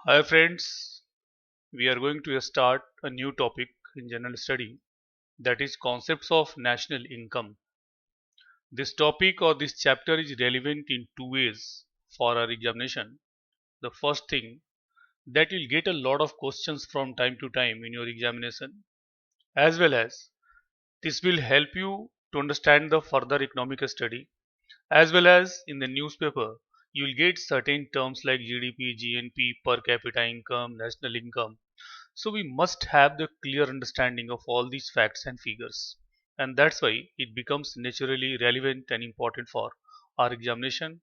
Hi friends, we are going to start a new topic in general study, that is concepts of national income. This topic or this chapter is relevant in two ways for our examination. The first thing, that you'll get a lot of questions from time to time in your examination, as well as this will help you to understand the further economic study, as well as in the newspaper you will get certain terms like GDP, GNP, per capita income, national income. So we must have the clear understanding of all these facts and figures. And that's why it becomes naturally relevant and important for our examination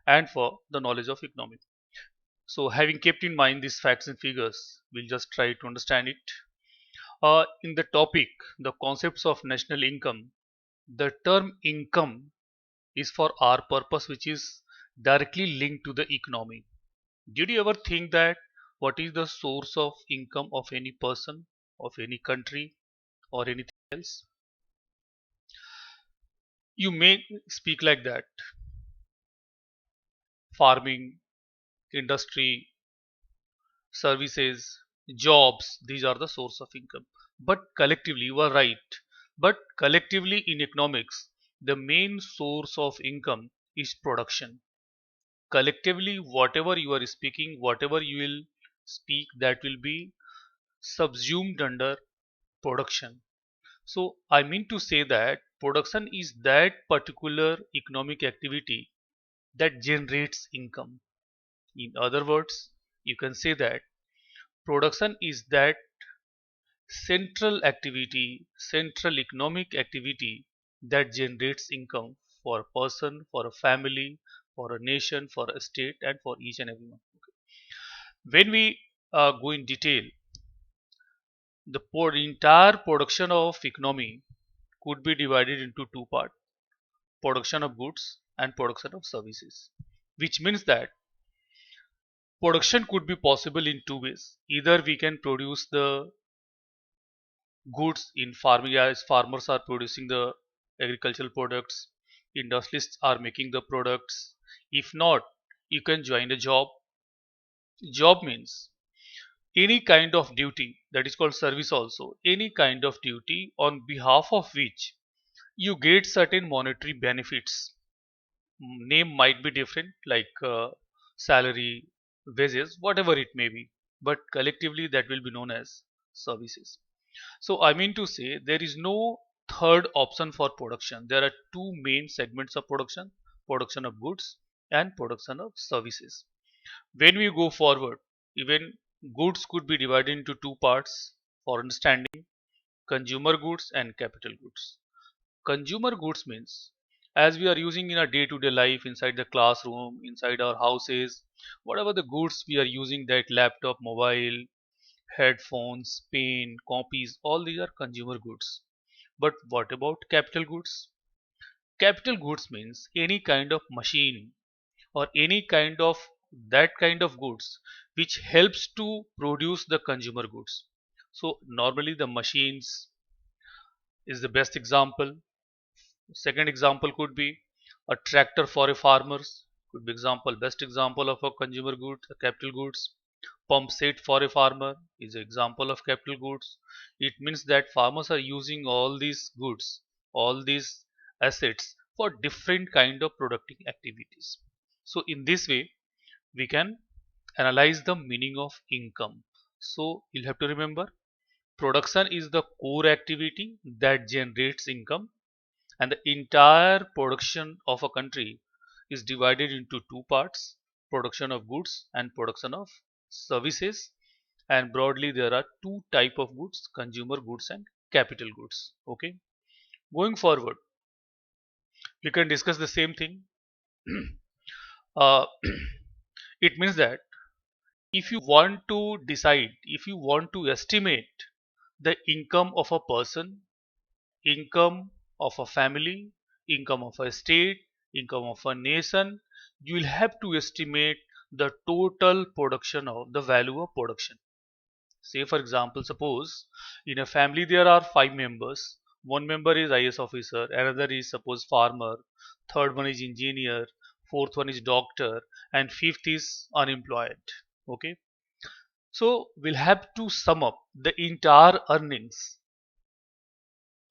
and for the knowledge of economics. So having kept in mind these facts and figures, we'll just try to understand it. In the topic, the concepts of national income, the term income is for our purpose, which is directly linked to the economy. Did you ever think that what is the source of income of any person, of any country, or anything else? You may speak like that: farming, industry, services, jobs, these are the source of income. But collectively, you are right. But collectively in economics, the main source of income is production. Collectively, whatever you are speaking, whatever you will speak, that will be subsumed under production. So I mean to say that production is that particular economic activity that generates income. In other words, you can say that production is that central activity, central economic activity that generates income for a person, for a family, for a nation, for a state, and for each and everyone. When we go in detail, the entire production of economy could be divided into two parts: production of goods and production of services, which means that production could be possible in two ways. Either we can produce the goods in farming, as farmers are producing the agricultural products, industrialists are making the products. If not, you can join a job. Job means any kind of duty, that is called service also, any kind of duty on behalf of which you get certain monetary benefits. Name might be different, like salary, wages, whatever it may be, but collectively that will be known as services. So I mean to say, there is no third option for production. There are two main segments of production: production of goods and production of services. When we go forward, even goods could be divided into two parts for understanding: consumer goods and capital goods. Consumer goods means, as we are using in our day-to-day life, inside the classroom, inside our houses, whatever the goods we are using, that laptop, mobile, headphones, pen, copies, all these are consumer goods. But what about capital goods? Capital goods means any kind of machine or any kind of that kind of goods which helps to produce the consumer goods. So normally the machines is the best example. Second example could be a tractor for a farmers, could be example, best example of a consumer good, capital goods. Pump set for a farmer is an example of capital goods. It means that farmers are using all these goods, all these assets for different kind of productive activities. So in this way, we can analyze the meaning of income. So you'll have to remember, production is the core activity that generates income, and the entire production of a country is divided into two parts: production of goods and production of services. And broadly there are two type of goods: consumer goods and capital goods. Okay, going forward, we can discuss the same thing. uh, it means that if you want to decide, if you want to estimate the income of a person, income of a family, income of a state, income of a nation, you will have to estimate the total production of the value of production. Say for example, suppose in a family there are five members. One member is IS officer, another is suppose farmer, third one is engineer, fourth one is doctor, and fifth is unemployed. Okay. So we'll have to sum up the entire earnings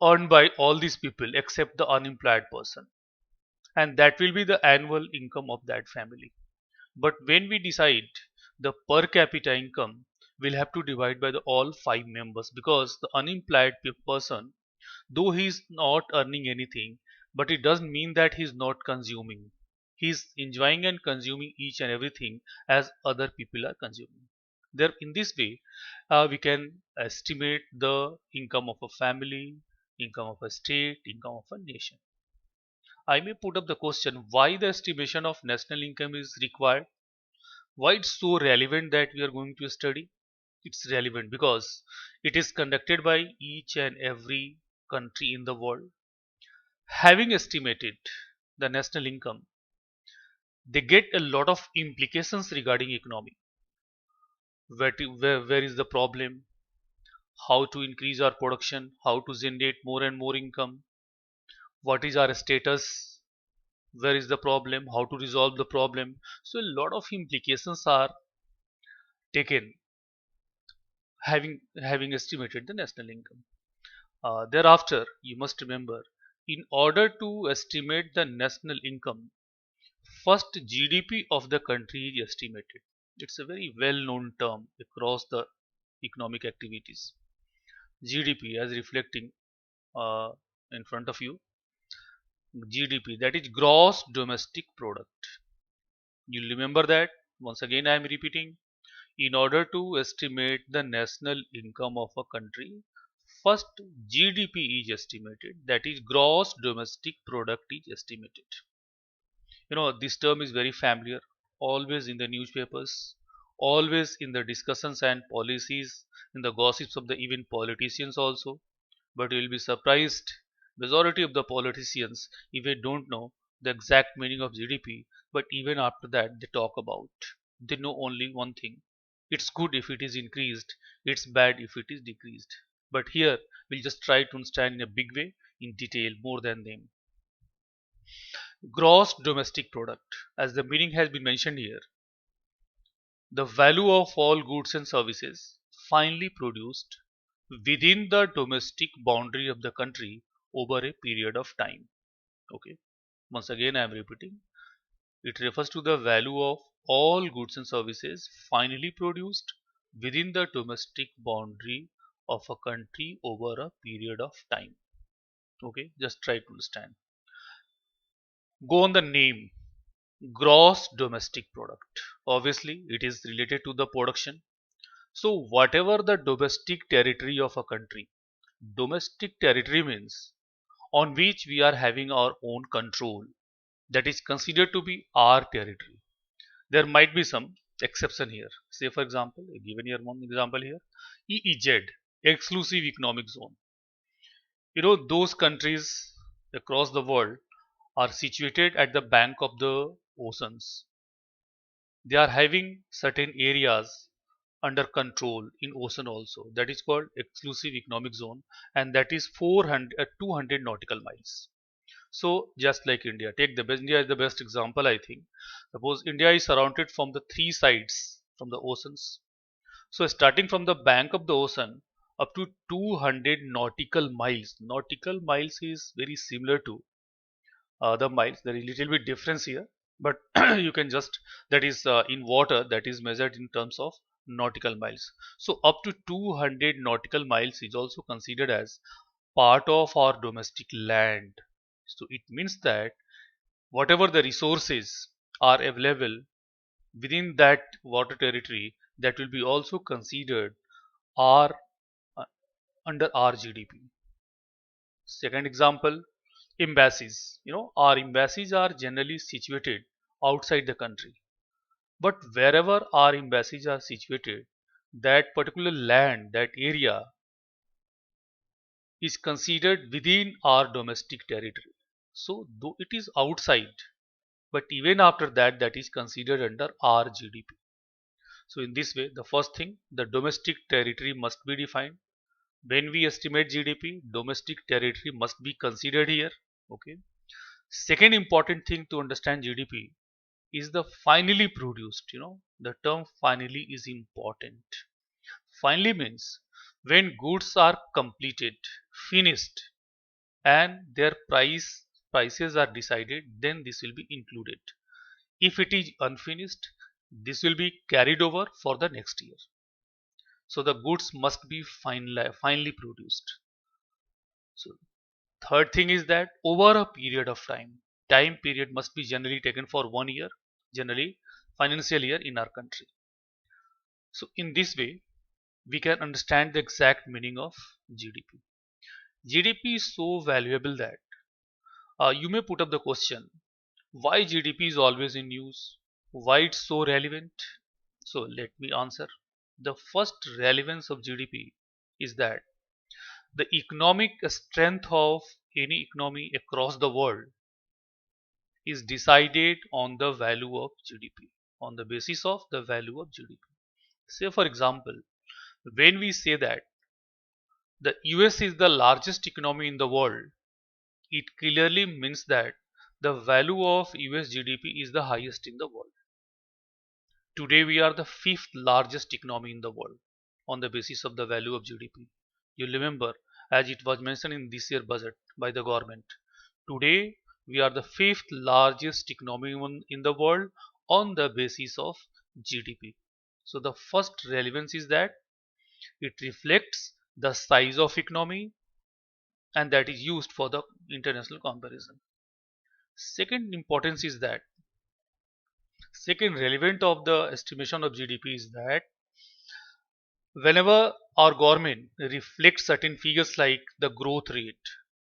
earned by all these people except the unemployed person, and that will be the annual income of that family. But when we decide the per capita income, we'll have to divide by the all five members, because the unemployed person, though he is not earning anything, but it doesn't mean that he is not consuming. He is enjoying and consuming each and everything as other people are consuming. There, in this way, we can estimate the income of a family, income of a state, income of a nation. I may put up the question why the estimation of national income is required. Why it's so relevant that we are going to study? It's relevant because it is conducted by each and every country in the world. Having estimated the national income, they get a lot of implications regarding economy. Where is the problem? How to increase our production? How to generate more and more income? What is our status? Where is the problem? How to resolve the problem? So a lot of implications are taken having estimated the national income. Thereafter, you must remember, in order to estimate the national income, first GDP of the country is estimated. It's a very well-known term across the economic activities. GDP as reflecting uh, in front of you. GDP, that is gross domestic product. You remember that? Once again, I am repeating. In order to estimate the national income of a country, first GDP is estimated, that is gross domestic product is estimated. This term is very familiar, always in the newspapers, always in the discussions and policies, in the gossips of the even politicians also. But you will be surprised, majority of the politicians even don't know the exact meaning of GDP, but even after that they talk about. They know only one thing. It's good if it is increased, it's bad if it is decreased. But here we'll just try to understand in a big way, in detail, more than them. Gross domestic product, as the meaning has been mentioned here, the value of all goods and services finally produced within the domestic boundary of the country over a period of time. Okay, once again I am repeating, it refers to the value of all goods and services finally produced within the domestic boundary of a country over a period of time. Okay, just try to understand. Go on the name, gross domestic product. Obviously, it is related to the production. So, whatever the domestic territory of a country, domestic territory means on which we are having our own control, that is considered to be our territory. There might be some exception here. Say, for example, given here one example here, EEZ, exclusive economic zone. Those countries across the world are situated at the bank of the oceans. They are having certain areas under control in ocean also. That is called exclusive economic zone, and that is 200 nautical miles. So just like India, take the best, India is the best example, I think. Suppose India is surrounded from the three sides from the oceans. So starting from the bank of the ocean up to 200 nautical miles. Nautical miles is very similar to the miles. There is little bit difference here, but you can just, that is in water, that is measured in terms of nautical miles. So up to 200 nautical miles is also considered as part of our domestic land. So it means that whatever the resources are available within that water territory, that will be also considered our uh, under our GDP. Second example, embassies. Our embassies are generally situated outside the country, but wherever our embassies are situated, that particular land, that area is considered within our domestic territory. So though it is outside, but even after that, that is considered under our GDP. So in this way, the first thing, the domestic territory must be defined. When we estimate GDP, domestic territory must be considered here. Okay. Second important thing to understand GDP is the finally produced. The term finally is important. Finally means when goods are completed, finished, and their prices are decided, then this will be included. If it is unfinished, this will be carried over for the next year. So the goods must be finally produced. So third thing is that over a period of time period must be generally taken for 1 year, generally financial year in our country. So in this way, we can understand the exact meaning of GDP. GDP is so valuable that you may put up the question, why GDP is always in news? Why it's so relevant? So let me answer. The first relevance of GDP is that the economic strength of any economy across the world is decided on the value of GDP, on the basis of the value of GDP. Say, for example, when we say that the US is the largest economy in the world, it clearly means that the value of US GDP is the highest in the world. Today, we are the fifth largest economy in the world on the basis of the value of GDP. You remember, as it was mentioned in this year budget by the government, today we are the fifth largest economy in the world on the basis of GDP. So the first relevance is that it reflects the size of economy and that is used for the international comparison. Second importance is that second relevant of the estimation of GDP is that whenever our government reflects certain figures like the growth rate,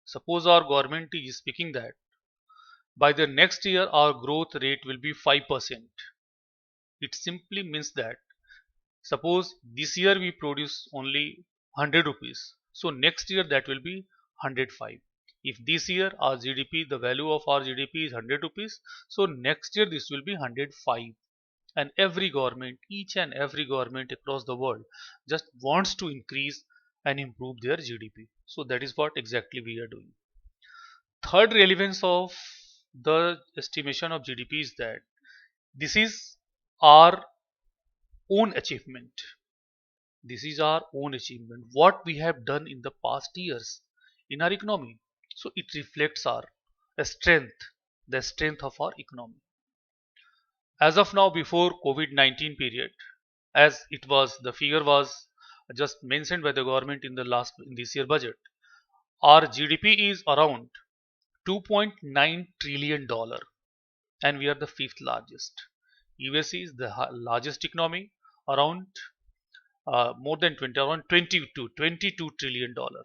suppose our government is speaking that by the next year our growth rate will be 5%. It simply means that suppose this year we produce only 100 rupees, so next year that will be 105. If this year our GDP, the value of our GDP is 100 rupees, so next year this will be 105. And every government, each and every government across the world just wants to increase and improve their GDP. So that is what exactly we are doing. Third relevance of the estimation of GDP is that this is our own achievement. This is our own achievement, what we have done in the past years in our economy. So it reflects our strength, the strength of our economy. As of now, before COVID-19 period, as it was the figure was just mentioned by the government in this year budget, our GDP is around $2.9 trillion, and we are the fifth largest. US is the largest economy, around more than 20, around 22 trillion dollar.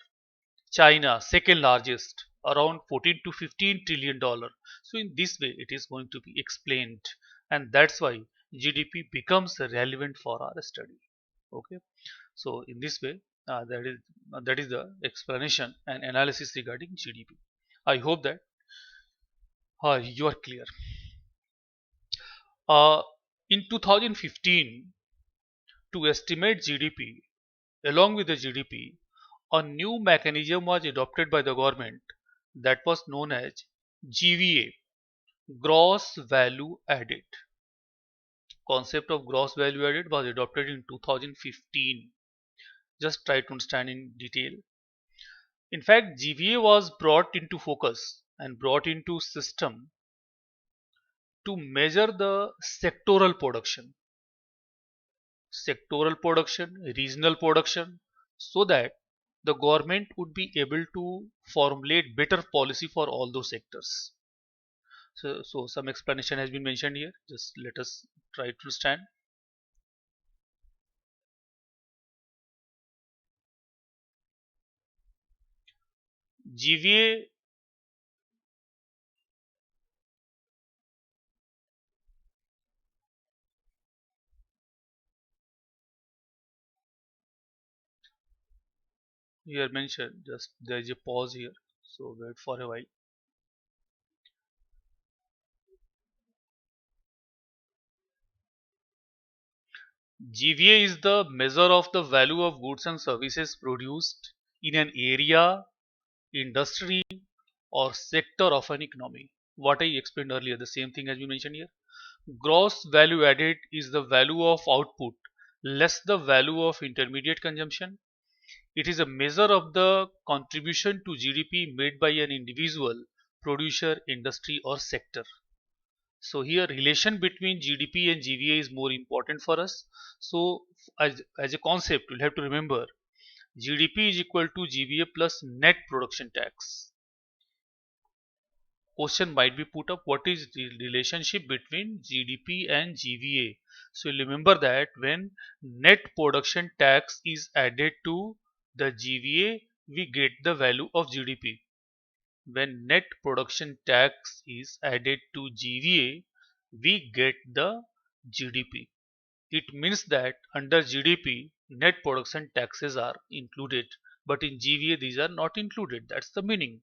China second largest, around 14 to 15 trillion dollar. So in this way it is going to be explained, and that's why GDP becomes relevant for our study. Okay, so in this way that is the explanation and analysis regarding GDP. I hope that you are clear. uh, in 2015, to estimate GDP, along with the GDP, a new mechanism was adopted by the government that was known as GVA, gross value added. Concept of gross value added was adopted in 2015. Just try to understand in detail. In fact, GVA was brought into focus and brought into system to measure the sectoral production, regional production, so that the government would be able to formulate better policy for all those sectors. So some explanation has been mentioned here. Just let us try to understand. GVA, here mentioned, just there is a pause here. So wait for a while. GVA is the measure of the value of goods and services produced in an area, industry, or sector of an economy. What I explained earlier, the same thing has been mentioned here. Gross value added is the value of output less the value of intermediate consumption. It is a measure of the contribution to GDP made by an individual, producer, industry or sector. So here relation between GDP and GVA is more important for us. So as a concept, we'll have to remember GDP is equal to GVA plus net production tax. Question might be put up, what is the relationship between GDP and GVA? So remember that when net production tax is added to the GVA, we get the value of GDP. When net production tax is added to GVA, we get the GDP. It means that under GDP, net production taxes are included, but in GVA these are not included. That's the meaning.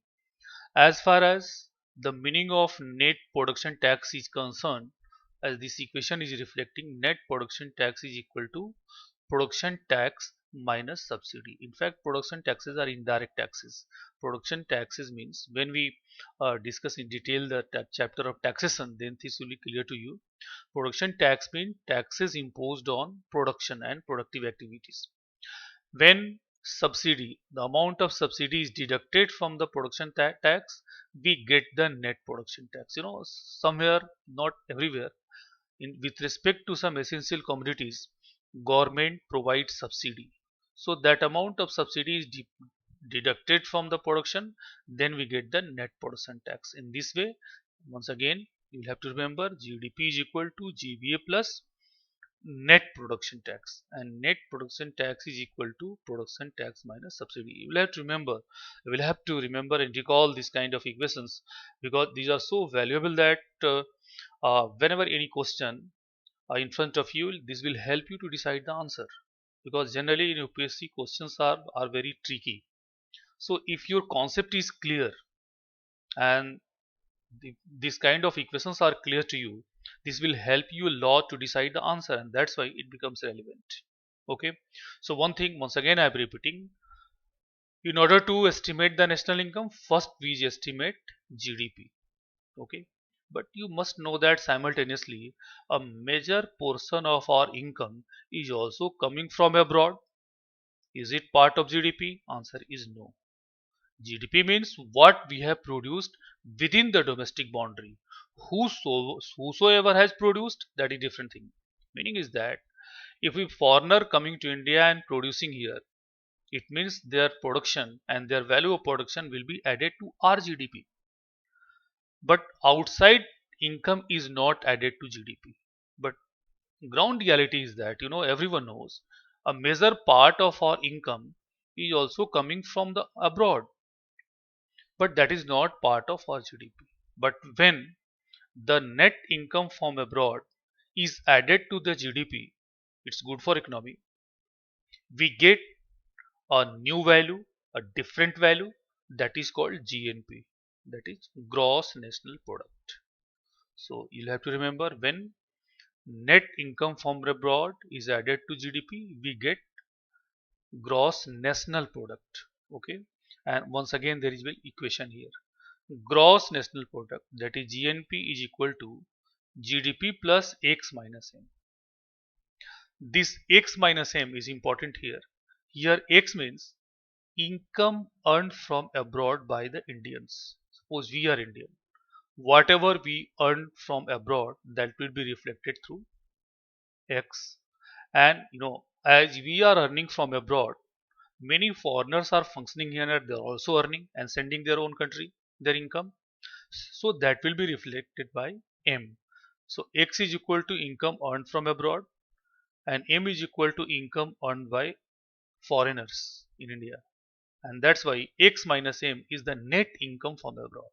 As far as the meaning of net production tax is concerned, as this equation is reflecting, net production tax is equal to production tax minus subsidy. In fact, production taxes are indirect taxes. Production taxes means when we discuss in detail the chapter of taxation, then this will be clear to you. Production tax means taxes imposed on production and productive activities. When subsidy, the amount of subsidy is deducted from the production tax, we get the net production tax. Somewhere, not everywhere, with respect to some essential commodities, government provides subsidy. So that amount of subsidy is deducted from the production, then we get the net production tax. In this way, once again, you will have to remember GDP is equal to GVA plus net production tax, and net production tax is equal to production tax minus subsidy. You will have to remember and recall this kind of equations, because these are so valuable that whenever any question in front of you, this will help you to decide the answer, because generally in UPSC questions are very tricky. So if your concept is clear and these kind of equations are clear to you, this will help you a lot to decide the answer, and that's why it becomes relevant. Okay, so one thing once again I am repeating, in order to estimate the national income, first we estimate GDP. Okay, but you must know that simultaneously a major portion of our income is also coming from abroad. Is it part of GDP? Answer is no. GDP means what we have produced within the domestic boundary. Whosoever has produced, that is different thing. Meaning is that if a foreigner coming to India and producing here, it means their production and their value of production will be added to our GDP. But outside income is not added to GDP. But ground reality is that everyone knows a major part of our income is also coming from the abroad, but that is not part of our GDP. But when the net income from abroad is added to the GDP, it's good for economy. We get a new value, a different value, that is called GNP, that is gross national product. So you'll have to remember, when net income from abroad is added to GDP, we get gross national product. Okay, and once again there is an equation here. Gross national product, that is GNP, is equal to GDP plus X minus M. This X minus M is important here. Here X means income earned from abroad by the Indians. Suppose we are Indian. Whatever we earn from abroad, that will be reflected through X. And as we are earning from abroad, many foreigners are functioning here and they are also earning and sending their own country their income. So that will be reflected by M. So X is equal to income earned from abroad, and M is equal to income earned by foreigners in India. And that's why X minus M is the net income from abroad.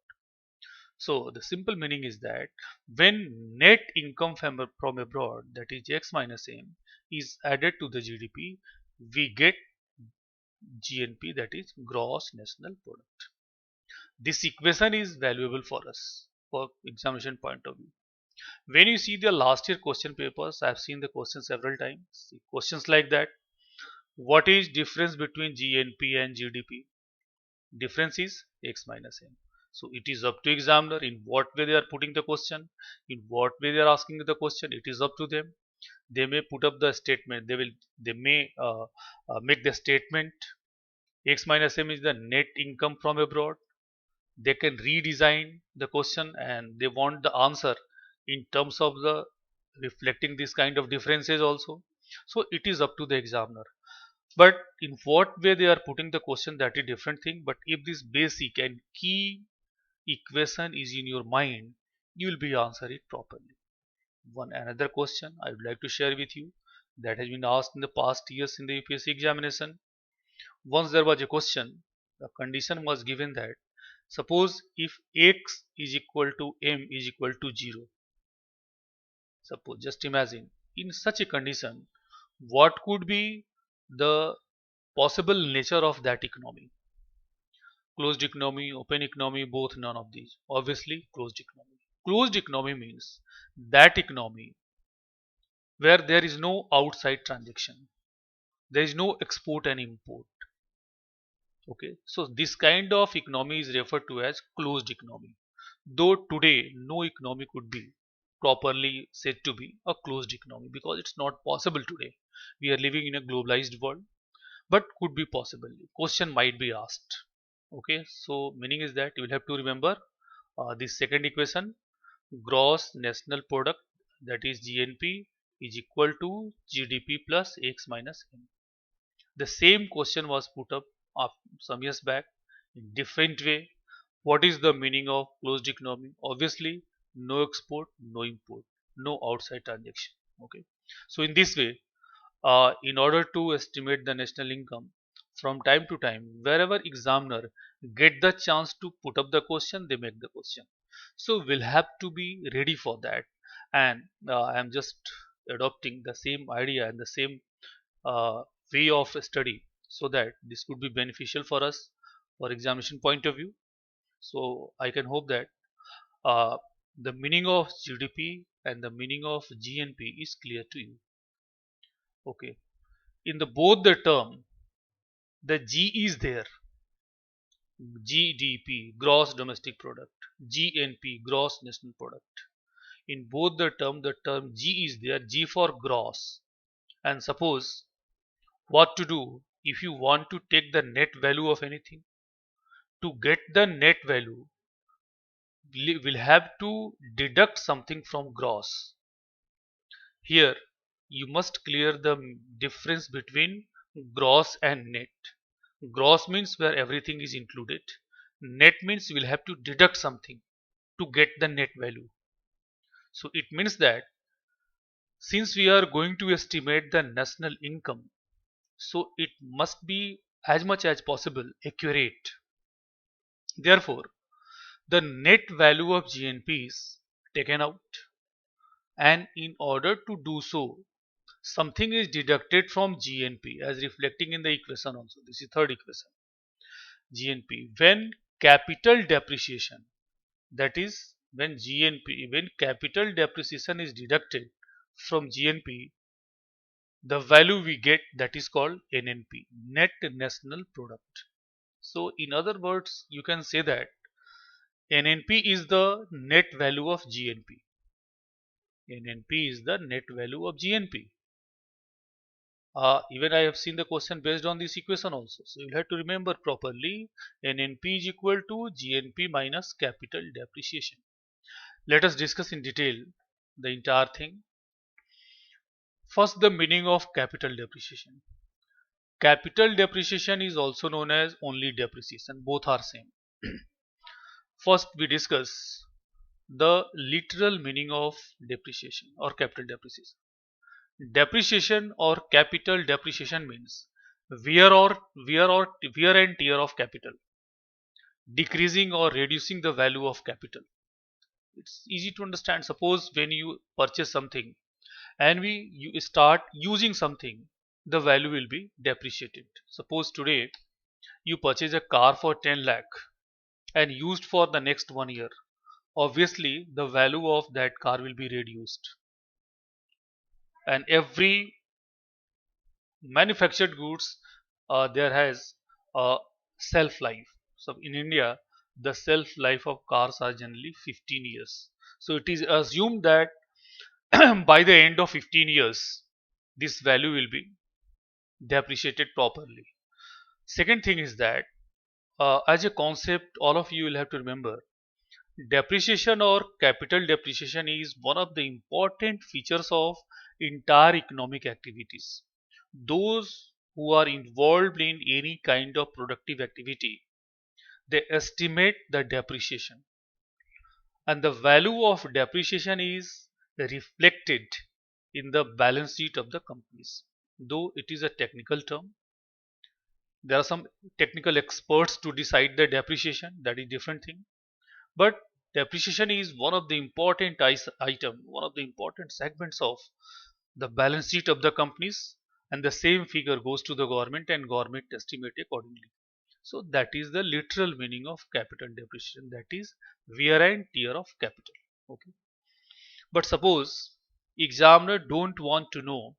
So the simple meaning is that when net income from abroad, that is X minus M, is added to the GDP, we get GNP, that is gross national product. This equation is valuable for us for examination point of view. When you see the last year question papers, I have seen the question several times. See questions like that. What is difference between GNP and GDP? Difference is X minus M. So it is up to examiner in what way they are putting the question, in what way they are asking the question. It is up to them. They may put up the statement. They may make the statement X minus M is the net income from abroad. They can redesign the question and they want the answer in terms of the reflecting this kind of differences also. So it is up to the examiner. But in what way they are putting the question, that is different thing. But if this basic and key equation is in your mind, you will be answer it properly. One another question I would like to share with you that has been asked in the past years in the UPSC examination. Once there was a question, the condition was given that suppose if x is equal to m is equal to 0. Suppose, just imagine, in such a condition, what could be the possible nature of that economy? Closed economy, open economy, both, none of these. Obviously, closed economy. Closed economy means that economy where there is no outside transaction, there is no export and import. Okay, so this kind of economy is referred to as closed economy. Though today no economy could be properly said to be a closed economy because it's not possible today. We are living in a globalized world, but could be possible. Question might be asked. Okay, so meaning is that you will have to remember this second equation, gross national product, that is GNP, is equal to GDP plus X minus M. The same question was put up some years back in different way. What is the meaning of closed economy? Obviously, no export, no import, no outside transaction. Okay, so in this way, in order to estimate the national income, from time to time, wherever examiner get the chance to put up the question, they make the question. So we'll have to be ready for that. And I am just adopting the same idea and the same uh, way of study so that this could be beneficial for us for examination point of view. So I can hope that uh, the meaning of GDP and the meaning of GNP is clear to you. Okay, in the both the term, the G is there. GDP, gross domestic product, GNP, gross national product. In both the term G is there. G for gross. And suppose what to do if you want to take the net value of anything. To get the net value, we'll have to deduct something from gross. Here, you must clear the difference between gross and net. Gross means where everything is included. Net means we'll have to deduct something to get the net value. So it means that since we are going to estimate the national income, so it must be as much as possible accurate. Therefore, the net value of GNP is taken out, and in order to do so, something is deducted from GNP as reflecting in the equation also. This is third equation. GNP, when capital depreciation, that is when capital depreciation is deducted from GNP, the value we get, that is called NNP, net national product. So in other words, you can say that NNP is the net value of GNP. NNP is the net value of GNP. Even I have seen the question based on this equation also. So you'll have to remember properly, NNP is equal to GNP minus capital depreciation. Let us discuss in detail the entire thing. First, the meaning of capital depreciation. Capital depreciation is also known as only depreciation. Both are same. First, we discuss the literal meaning of depreciation or capital depreciation. Depreciation or capital depreciation means wear and tear of capital, decreasing or reducing the value of capital. It's easy to understand. Suppose when you purchase something and you start using something, the value will be depreciated. Suppose today you purchase a car for 10 lakh and used for the next 1 year. Obviously, the value of that car will be reduced, and every manufactured goods there has a shelf life. So in India, the shelf life of cars are generally 15 years. So it is assumed that by the end of 15 years, this value will be depreciated properly. Second thing is that as a concept, all of you will have to remember depreciation or capital depreciation is one of the important features of entire economic activities. Those who are involved in any kind of productive activity, they estimate the depreciation, and the value of depreciation is reflected in the balance sheet of the companies. Though it is a technical term, there are some technical experts to decide the depreciation, that is different thing. But depreciation is one of the important item, one of the important segments of the balance sheet of the companies, and the same figure goes to the government and government estimate accordingly. So that is the literal meaning of capital depreciation, that is wear and tear of capital. Okay. But suppose examiner don't want to know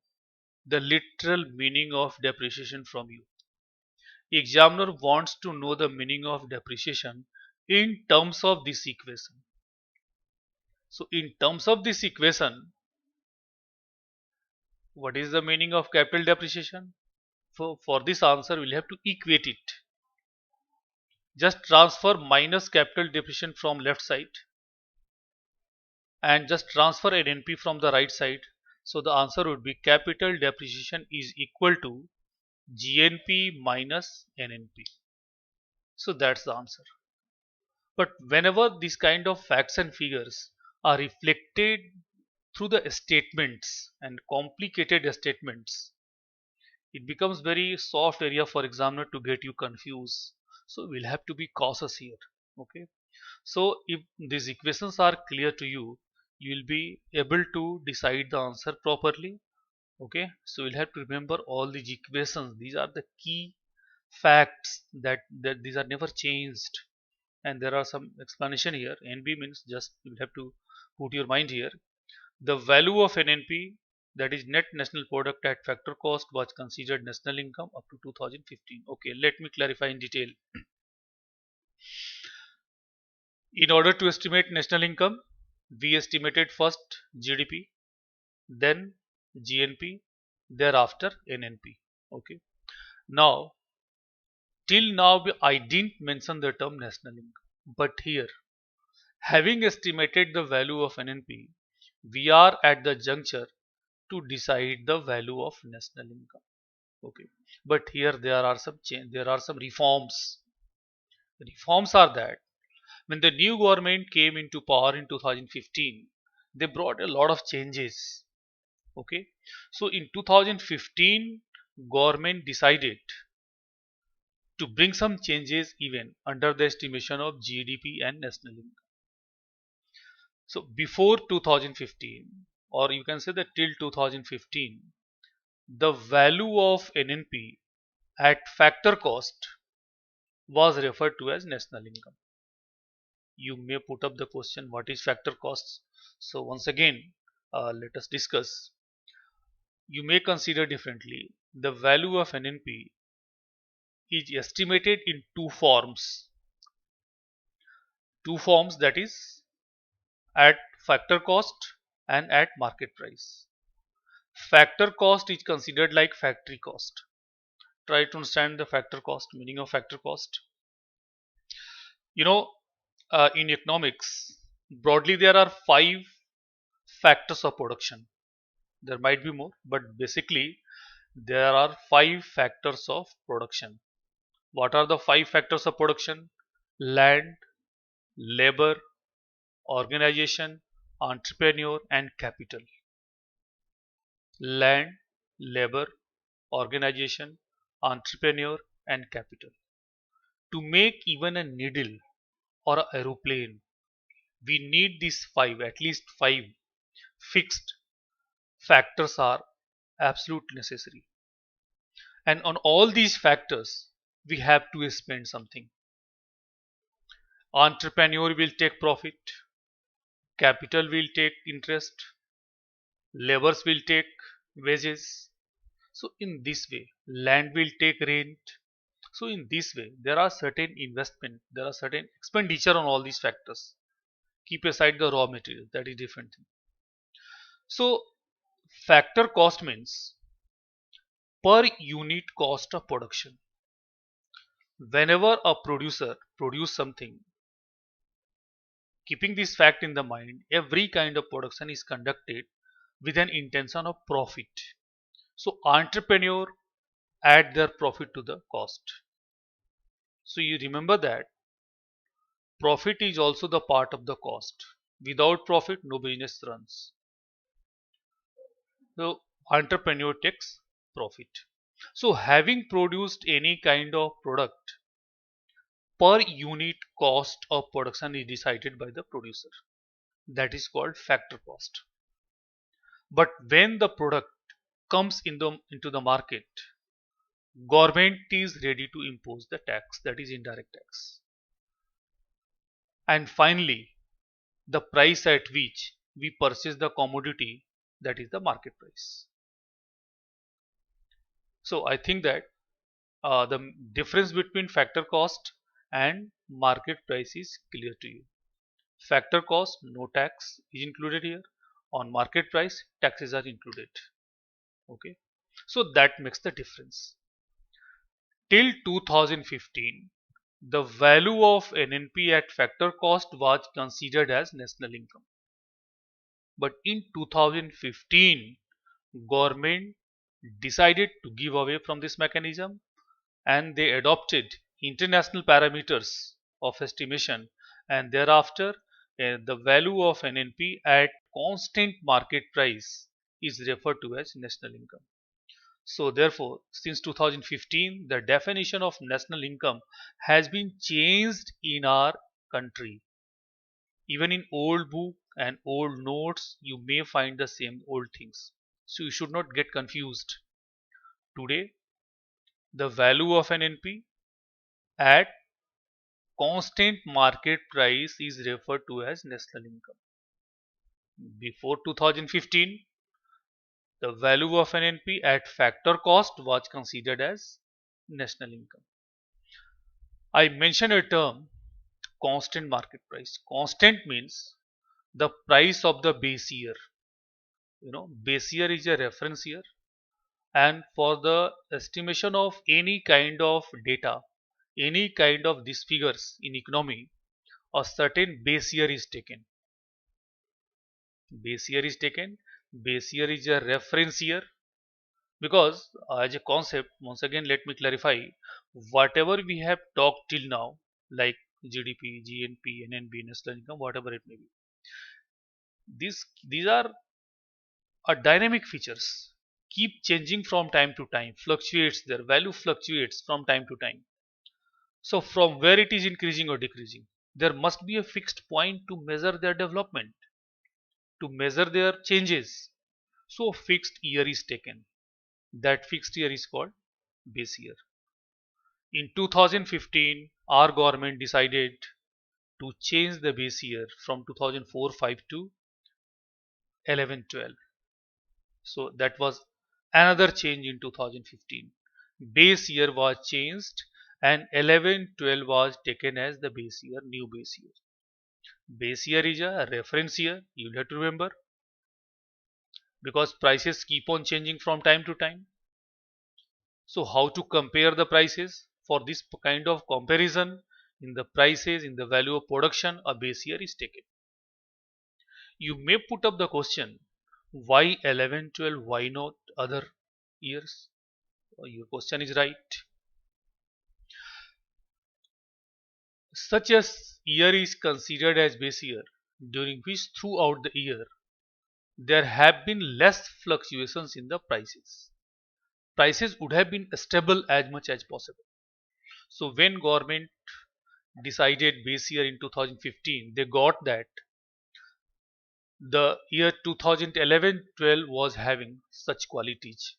the literal meaning of depreciation from you. Examiner wants to know the meaning of depreciation in terms of this equation. So in terms of this equation, what is the meaning of capital depreciation? For this answer, we'll have to equate it. Just transfer minus capital depreciation from left side and just transfer NNP from the right side. So the answer would be capital depreciation is equal to GNP minus NNP. So that's the answer. But whenever these kind of facts and figures are reflected through the statements and complicated statements, it becomes very soft area for examiner to get you confused. So we'll have to be cautious here. Okay. So if these equations are clear to you, you will be able to decide the answer properly. Okay. So you'll have to remember all these equations. These are the key facts that these are never changed. And there are some explanation here. NB means, just you have to put your mind here. The value of NNP, that is net national product at factor cost, was considered national income up to 2015. Okay, let me clarify in detail. In order to estimate national income, we estimated first GDP, then GNP, thereafter NNP. Okay. Now, till now I didn't mention the term national income, but here, having estimated the value of NNP, we are at the juncture to decide the value of national income. Okay. But here there are some there are some reforms. The reforms are that when the new government came into power in 2015, they brought a lot of changes. Okay. So in 2015, government decided to bring some changes even under the estimation of GDP and national income. So before 2015, or you can say that till 2015, the value of NNP at factor cost was referred to as national income. You may put up the question, what is factor costs? So once again, let us discuss. You may consider differently. The value of NNP is estimated in two forms, that is at factor cost and at market price. Factor cost is considered like factory cost. Try to understand the factor cost, meaning of factor cost. You know, in economics, broadly there are 5 factors of production. There might be more, but basically there are 5 factors of production. What are the 5 factors of production? Land, labor, organization, entrepreneur, and capital. Land, labor, organization, entrepreneur, and capital. To make even a needle or an aeroplane, we need these 5 fixed factors are absolute necessary. And on all these factors, we have to spend something. Entrepreneur will take profit, capital will take interest, laborers will take wages. So in this way, land will take rent. So in this way, there are certain investment, there are certain expenditure on all these factors. Keep aside the raw material, that is different thing. So factor cost means per unit cost of production. Whenever a producer produce something, keeping this fact in the mind, every kind of production is conducted with an intention of profit. So entrepreneur add their profit to the cost. So you remember that profit is also the part of the cost. Without profit, no business runs. So entrepreneur takes profit. So having produced any kind of product, per unit cost of production is decided by the producer. That is called factor cost. But when the product comes into the market, government is ready to impose the tax, that is indirect tax. And finally, the price at which we purchase the commodity, that is the market price. So I think that the difference between factor cost and market price is clear to you. Factor cost, no tax is included here. On market price, taxes are included. Okay, so that makes the difference. Till 2015, the value of NNP at factor cost was considered as national income. But in 2015, government decided to give away from this mechanism and they adopted international parameters of estimation, and thereafter the value of NNP at constant market price is referred to as national income. So therefore, since 2015, the definition of national income has been changed in our country. Even in old book and old notes, you may find the same old things. So you should not get confused. Today, the value of an NP at constant market price is referred to as national income. Before 2015, the value of an NP at factor cost was considered as national income. I mentioned a term, constant market price. Constant means the price of the base year. Base year is a reference year, and for the estimation of any kind of data, any kind of these figures in economy, a certain base year is taken. Base year is taken. Base year is a reference year, because as a concept, once again let me clarify, whatever we have talked till now, like GDP, GNP, NNP, national income, whatever it may be, these are dynamic features, keep changing from time to time, fluctuates, their value fluctuates from time to time. So from where it is increasing or decreasing, there must be a fixed point to measure their development, to measure their changes. So fixed year is taken. That fixed year is called base year. In 2015, our government decided to change the base year from 2004-5 to 11-12. So that was another change in 2015. Base year was changed and 11-12 was taken as the base year, new base year. Base year is a reference year, you'll have to remember, because prices keep on changing from time to time. So how to compare the prices? For this kind of comparison in the prices, in the value of production, a base year is taken. You may put up the question, why 11-12, why not other years? Your question is right. Such a year is considered as base year, during which throughout the year there have been less fluctuations in the prices. Prices would have been stable as much as possible. So when government decided base year in 2015, they got that the year 2011-12 was having such qualities,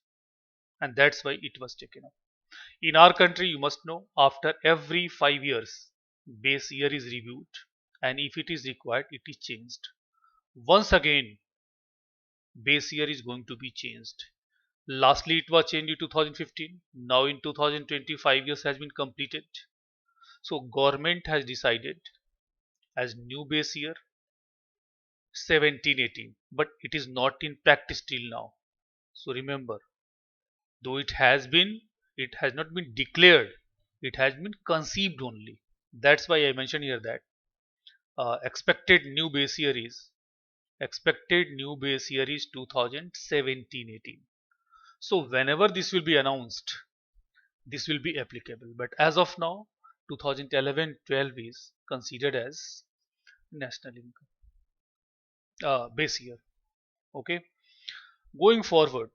and that's why it was taken up. In our country, you must know, after every 5 years, base year is reviewed, and if it is required, it is changed. Once again, base year is going to be changed. Lastly, it was changed in 2015. Now in 2025 years has been completed. So government has decided as new base year 1718, but it is not in practice till now. So remember, though it has not been declared, it has been conceived only. That's why I mentioned here that expected new base year is 2017-18. So whenever this will be announced, this will be applicable. But as of now, 2011-12 is considered as national income base year. Okay. Going forward,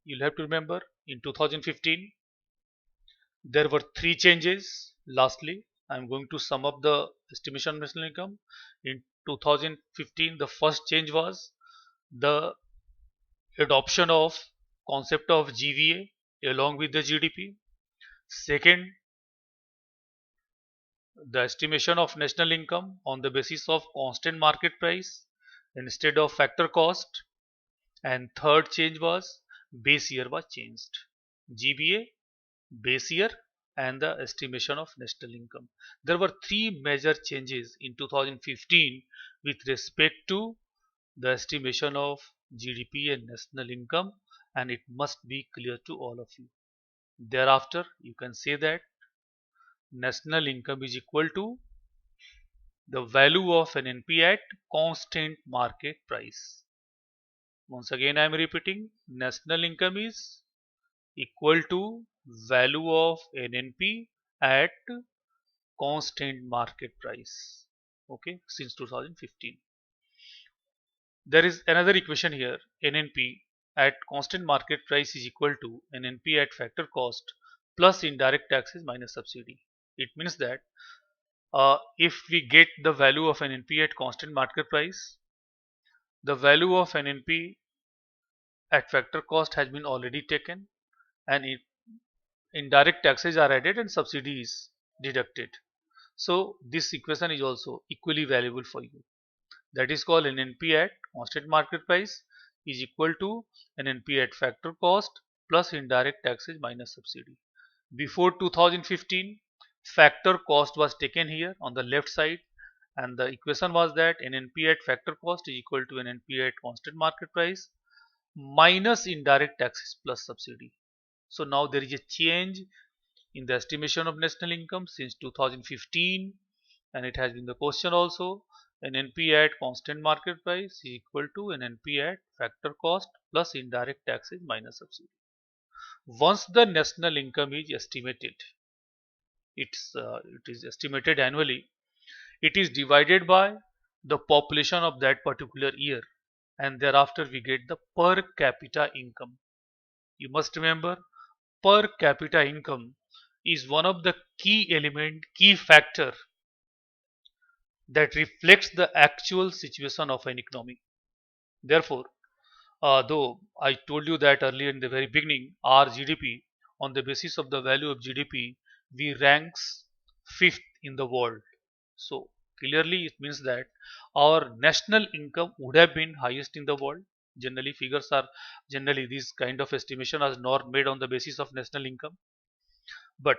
you'll have to remember in 2015 there were three changes. Lastly, I'm going to sum up the estimation of national income. In 2015, the first change was the adoption of concept of GVA along with the GDP. Second, the estimation of national income on the basis of constant market price instead of factor cost. And third change was base year was changed. GBA, base year, and the estimation of national income. There were three major changes in 2015 with respect to the estimation of GDP and national income, and it must be clear to all of you. Thereafter, you can say that national income is equal to the value of an NP at constant market price. Once again, I am repeating, national income is equal to value of NNP at constant market price. Okay, since 2015. There is another equation here. NNP at constant market price is equal to NNP at factor cost plus indirect taxes minus subsidy. It means that if we get the value of NNP at constant market price, the value of NNP at factor cost has been already taken, and indirect taxes are added and subsidy is deducted. So this equation is also equally valuable for you. That is called NNP at constant market price is equal to NNP at factor cost plus indirect taxes minus subsidy. Before 2015, factor cost was taken here on the left side, and the equation was that NNP at factor cost is equal to NNP at constant market price minus indirect taxes plus subsidy. So now there is a change in the estimation of national income since 2015, and it has been the question also. An NP at constant market price is equal to an NP at factor cost plus indirect taxes minus subsidy. Once the national income is estimated, it is estimated annually. It is divided by the population of that particular year, and thereafter we get the per capita income. You must remember, per capita income is one of the key factor that reflects the actual situation of an economy. Therefore, though I told you that earlier in the very beginning, our GDP, on the basis of the value of GDP, we ranks fifth in the world. So clearly it means that our national income would have been highest in the world. Generally these kind of estimation are not made on the basis of national income. But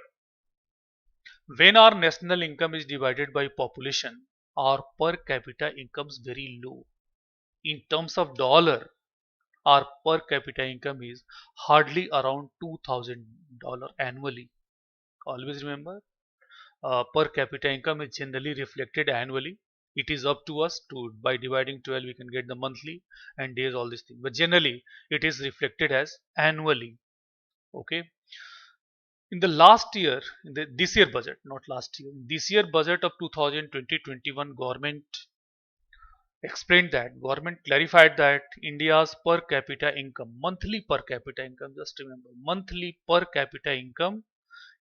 when our national income is divided by population, our per capita income is very low. In terms of dollar, our per capita income is hardly around $2,000 annually. Always remember, per capita income is generally reflected annually. It is up to us to, by dividing 12 we can get the monthly and days, all these things, but generally it is reflected as annually. Okay. In the last year, this year budget, not last year, this year budget of 2020-21, government clarified that India's per capita income, monthly per capita income, just remember, monthly per capita income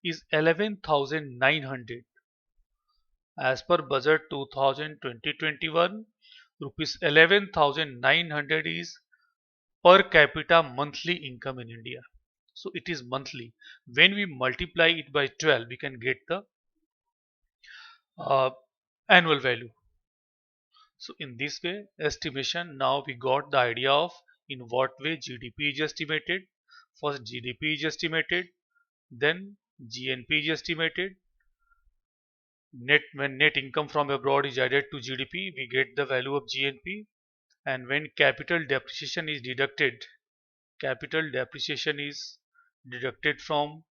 is 11,900. As per budget 2020-21, rupees 11,900 is per capita monthly income in India. So it is monthly. When we multiply it by 12, we can get the uh, annual value. So in this way, estimation, now we got the idea of in what way GDP is estimated. First GDP is estimated, then GNP is estimated. When net income from abroad is added to GDP, we get the value of GNP. And when capital depreciation is deducted from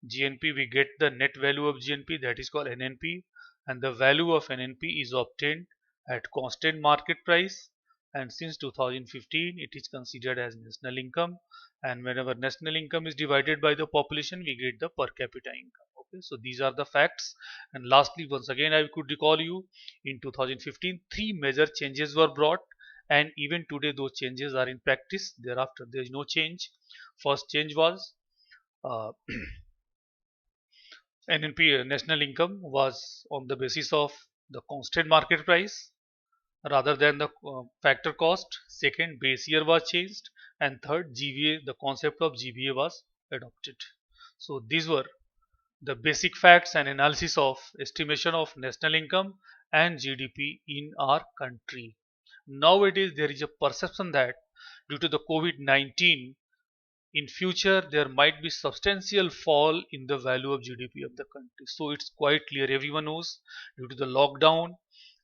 GNP, we get the net value of GNP, that is called NNP, and the value of NNP is obtained at constant market price. And since 2015, it is considered as national income. And whenever national income is divided by the population, we get the per capita income. Okay, so these are the facts. And lastly, once again, I could recall you in 2015, three major changes were brought, and even today, those changes are in practice. Thereafter, there is no change. First change was uh, NNP national income was on the basis of the constant market price rather than the factor cost. Second, base year was changed, and third, GVA, the concept of GVA was adopted. So these were the basic facts and analysis of estimation of national income and GDP in our country. Nowadays, there is a perception that due to the COVID-19, in future there might be substantial fall in the value of GDP of the country. So it's quite clear, everyone knows, due to the lockdown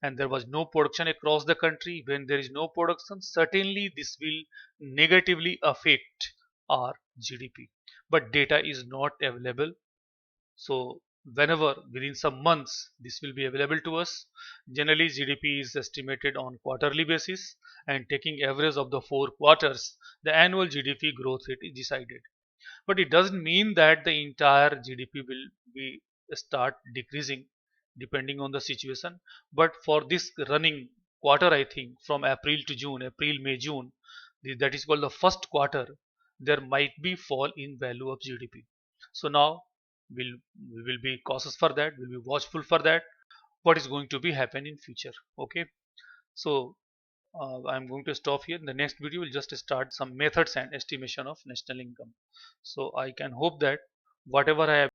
and there was no production across the country. When there is no production, certainly this will negatively affect our GDP, but data is not available. So whenever within some months this will be available to us. Generally GDP is estimated on quarterly basis, and taking average of the 4 quarters, the annual GDP growth rate is decided. But it doesn't mean that the entire GDP will be start decreasing depending on the situation. But for this running quarter, I think from April to June, April, May, June, that is called the first quarter, there might be fall in value of GDP. So now we will be cautious for that. We'll be watchful for that. What is going to be happen in future? Okay. So I'm going to stop here. In the next video, we'll just start some methods and estimation of national income. So I can hope that whatever I have